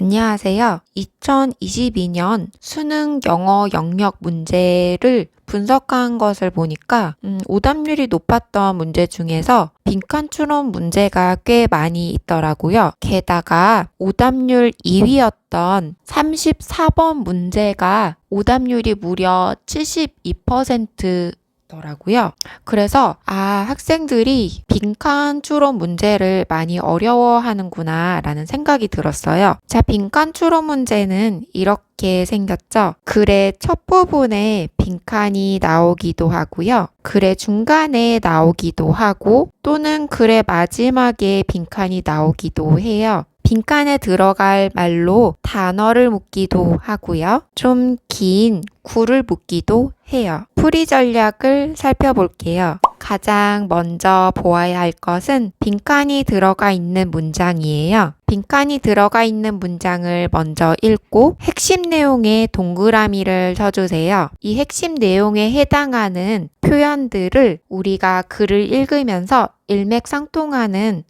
안녕하세요. 2022년 수능 영어 영역 문제를 분석한 것을 보니까 오답률이 높았던 문제 중에서 빈칸 추론 문제가 꽤 많이 있더라고요. 게다가 오답률 2위였던 34번 문제가 오답률이 무려 72% 더라고요. 그래서 학생들이 빈칸 추론 문제를 많이 어려워하는구나 라는 생각이 들었어요. 자, 빈칸 추론 문제는 이렇게 생겼죠. 글의 첫 부분에 빈칸이 나오기도 하고요. 글의 중간에 나오기도 하고 또는 글의 마지막에 빈칸이 나오기도 해요. 빈칸에 들어갈 말로 단어를 묻기도 하고요. 좀 긴 구를 묻기도 해요. 풀이 전략을 살펴볼게요. 가장 먼저 보아야 할 것은 빈칸이 들어가 있는 문장이에요. 빈칸이 들어가 있는 문장을 먼저 읽고 핵심 내용에 동그라미를 쳐주세요. 이 핵심 내용에 해당하는 표현들을 우리가 글을 읽으면서 일맥상통하는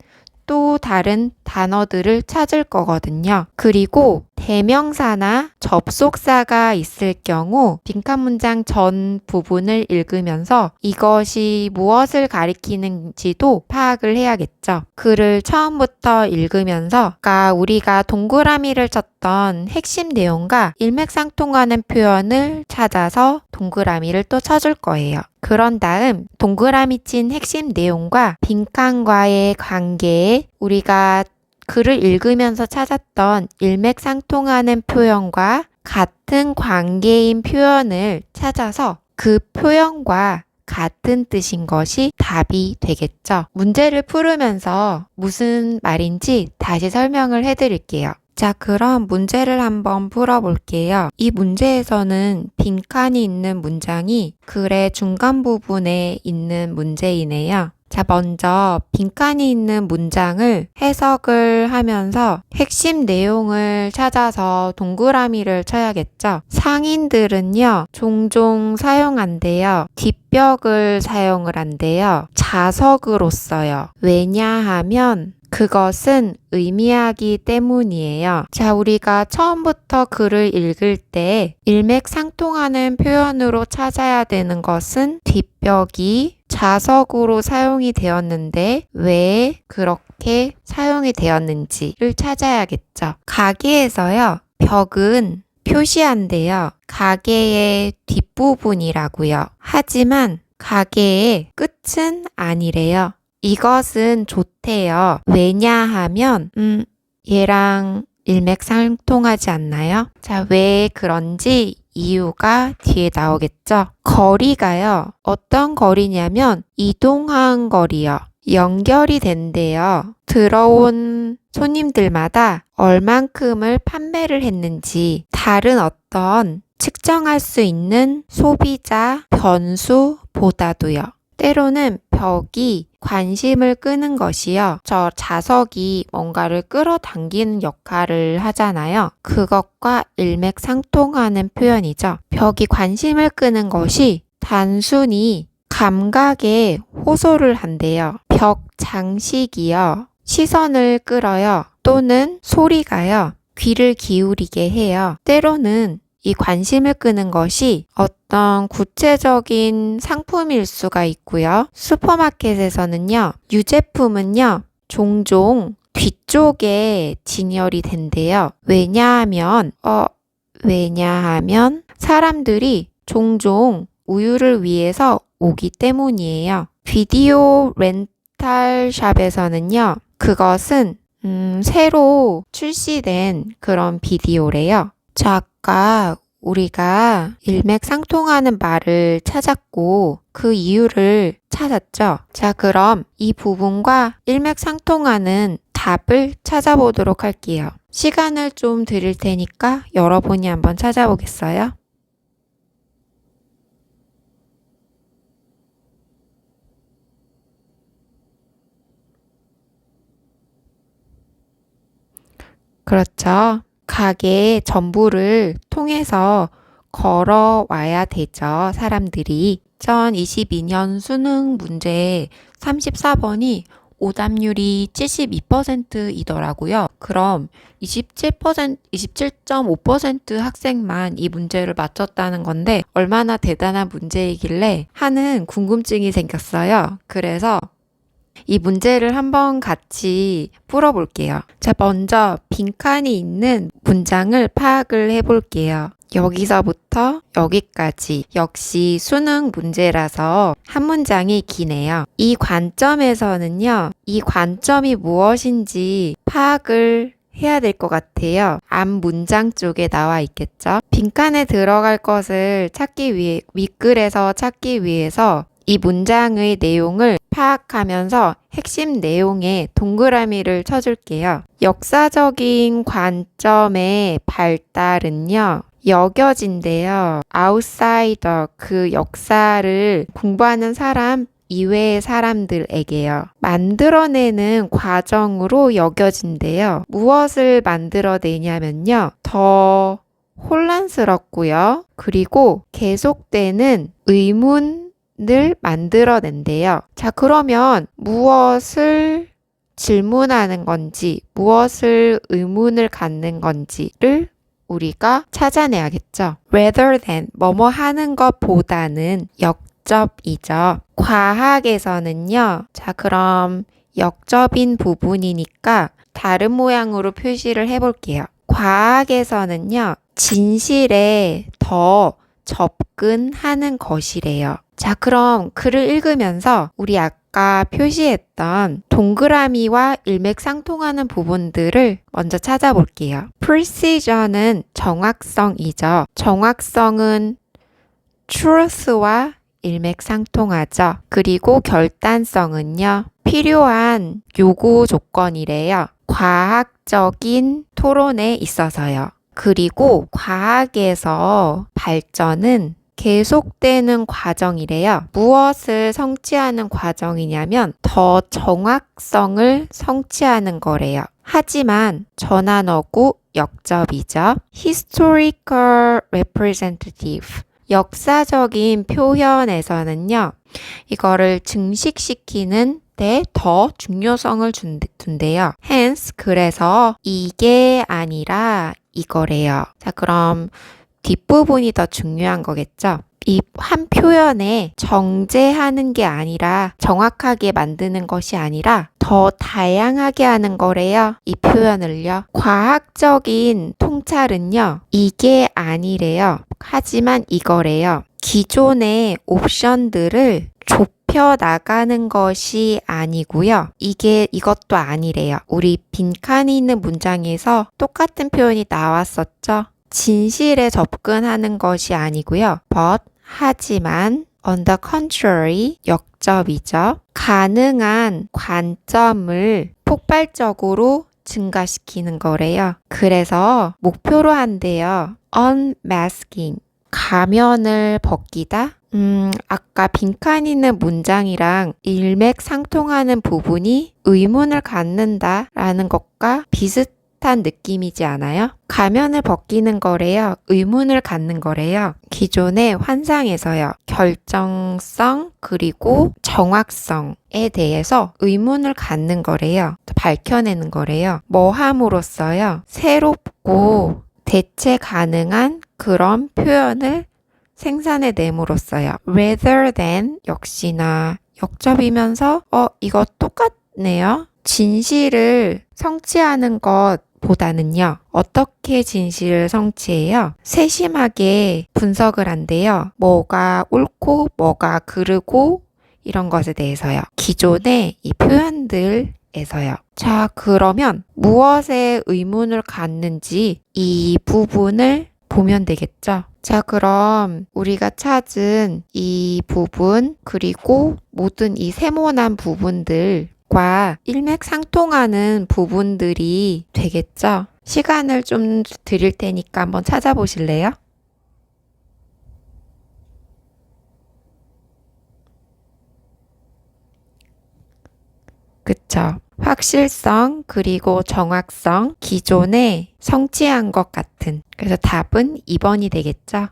또 다른 단어들을 찾을 거거든요. 그리고 대명사나 접속사가 있을 경우 빈칸 문장 전 부분을 읽으면서 이것이 무엇을 가리키는지도 파악을 해야겠죠. 글을 처음부터 읽으면서 우리가 동그라미를 쳤던 핵심 내용과 일맥상통하는 표현을 찾아서 동그라미를 또 쳐줄 거예요. 그런 다음 동그라미 친 핵심 내용과 빈칸과의 관계에 우리가 글을 읽으면서 찾았던 일맥상통하는 표현과 같은 관계인 표현을 찾아서 그 표현과 같은 뜻인 것이 답이 되겠죠. 문제를 풀으면서 무슨 말인지 다시 설명을 해드릴게요. 자, 그럼 문제를 한번 풀어볼게요. 이 문제에서는 빈칸이 있는 문장이 글의 중간 부분에 있는 문제이네요. 자, 먼저 빈칸이 있는 문장을 해석을 하면서 핵심 내용을 찾아서 동그라미를 쳐야겠죠. 상인들은요, 종종 사용한대요. 뒷벽을 사용을 한대요. 자석으로 써요. 왜냐하면 그것은 의미하기 때문이에요. 자, 우리가 처음부터 글을 읽을 때 일맥상통하는 표현으로 찾아야 되는 것은 뒷벽이 자석으로 사용이 되었는데 왜 그렇게 사용이 되었는지를 찾아야겠죠. 가게에서요, 벽은 표시한대요. 가게의 뒷부분이라고요. 하지만 가게의 끝은 아니래요. 이것은 좋대요. 왜냐하면 얘랑 일맥상통하지 않나요? 자, 왜 그런지 이유가 뒤에 나오겠죠? 거리가요. 어떤 거리냐면 이동한 거리요. 연결이 된대요. 들어온 손님들마다 얼만큼을 판매를 했는지 다른 어떤 측정할 수 있는 소비자 변수보다도요. 때로는 벽이 관심을 끄는 것이요. 저 자석이 뭔가를 끌어당기는 역할을 하잖아요. 그것과 일맥상통하는 표현이죠. 벽이 관심을 끄는 것이 단순히 감각에 호소를 한대요. 벽 장식이요. 시선을 끌어요. 또는 소리가요. 귀를 기울이게 해요. 때로는 이 관심을 끄는 것이 어떤 구체적인 상품일 수가 있고요. 슈퍼마켓에서는요, 유제품은요, 종종 뒤쪽에 진열이 된대요. 왜냐하면 사람들이 종종 우유를 위해서 오기 때문이에요. 비디오 렌탈샵에서는요, 그것은 새로 출시된 그런 비디오래요. 자, 아까 우리가 일맥상통하는 말을 찾았고 그 이유를 찾았죠. 자, 그럼 이 부분과 일맥상통하는 답을 찾아보도록 할게요. 시간을 좀 드릴 테니까 여러분이 한번 찾아보겠어요? 그렇죠. 가게의 전부를 통해서 걸어와야 되죠. 사람들이. 2022년 수능 문제 34번이 오답률이 72%이더라고요. 그럼 27.5% 학생만 이 문제를 맞췄다는 건데 얼마나 대단한 문제이길래 하는 궁금증이 생겼어요. 그래서 이 문제를 한번 같이 풀어볼게요. 자, 먼저 빈칸이 있는 문장을 파악을 해볼게요. 여기서부터 여기까지 역시 수능 문제라서 한 문장이 기네요. 이 관점에서는요, 이 관점이 무엇인지 파악을 해야 될 것 같아요. 앞 문장 쪽에 나와 있겠죠? 빈칸에 들어갈 것을 찾기 위해, 윗글에서 찾기 위해서 이 문장의 내용을 파악하면서 핵심 내용에 동그라미를 쳐줄게요. 역사적인 관점의 발달은요, 여겨진대요. 아웃사이더, 그 역사를 공부하는 사람 이외의 사람들에게요. 만들어내는 과정으로 여겨진대요. 무엇을 만들어내냐면요. 더 혼란스럽고요. 그리고 계속되는 의문을 만들어낸대요. 자, 그러면 무엇을 질문하는 건지, 무엇을 의문을 갖는 건지를 우리가 찾아내야겠죠. rather than, 뭐뭐 하는 것보다는 역접이죠. 과학에서는요. 자, 그럼 역접인 부분이니까 다른 모양으로 표시를 해볼게요. 과학에서는요. 진실에 더 접근하는 것이래요. 자, 그럼 글을 읽으면서 우리 아까 표시했던 동그라미와 일맥상통하는 부분들을 먼저 찾아볼게요. precision은 정확성이죠. 정확성은 truth와 일맥상통하죠. 그리고 결단성은요. 필요한 요구 조건이래요. 과학적인 토론에 있어서요. 그리고 과학에서 발전은 계속되는 과정이래요. 무엇을 성취하는 과정이냐면 더 정확성을 성취하는 거래요. 하지만 전환어구 역접이죠. historical representative 역사적인 표현에서는요. 이거를 증식시키는 데 더 중요성을 둔대요. hence 그래서 이게 아니라 이거래요. 자, 그럼 뒷부분이 더 중요한 거겠죠? 이 한 표현에 정제하는 게 아니라 정확하게 만드는 것이 아니라 더 다양하게 하는 거래요. 이 표현을요. 과학적인 통찰은요. 이게 아니래요. 하지만 이거래요. 기존의 옵션들을 좁혀 나가는 것이 아니고요. 이것도 아니래요. 우리 빈칸이 있는 문장에서 똑같은 표현이 나왔었죠. 진실에 접근하는 것이 아니고요. but, 하지만, on the contrary, 역접이죠. 가능한 관점을 폭발적으로 증가시키는 거래요. 그래서 목표로 한대요. unmasking, 가면을 벗기다. 아까 빈칸 있는 문장이랑 일맥상통하는 부분이 의문을 갖는다라는 것과 비슷한 느낌이지 않아요? 가면을 벗기는 거래요. 의문을 갖는 거래요. 기존의 환상에서요. 결정성 그리고 정확성에 대해서 의문을 갖는 거래요. 밝혀내는 거래요. 뭐 함으로써요? 새롭고 대체 가능한 그런 표현을 생산해냄으로써요. rather than 역시나 역접이면서 이거 똑같네요. 진실을 성취하는 것보다는요. 어떻게 진실을 성취해요? 세심하게 분석을 한대요. 뭐가 옳고 뭐가 그르고 이런 것에 대해서요. 기존의 이 표현들에서요. 자, 그러면 무엇에 의문을 갖는지 이 부분을 보면 되겠죠? 자, 그럼 우리가 찾은 이 부분 그리고 모든 이 세모난 부분들과 일맥상통하는 부분들이 되겠죠? 시간을 좀 드릴 테니까 한번 찾아보실래요? 그쵸? 확실성 그리고 정확성 기존에 성취한 것 같은 그래서 답은 2번이 되겠죠?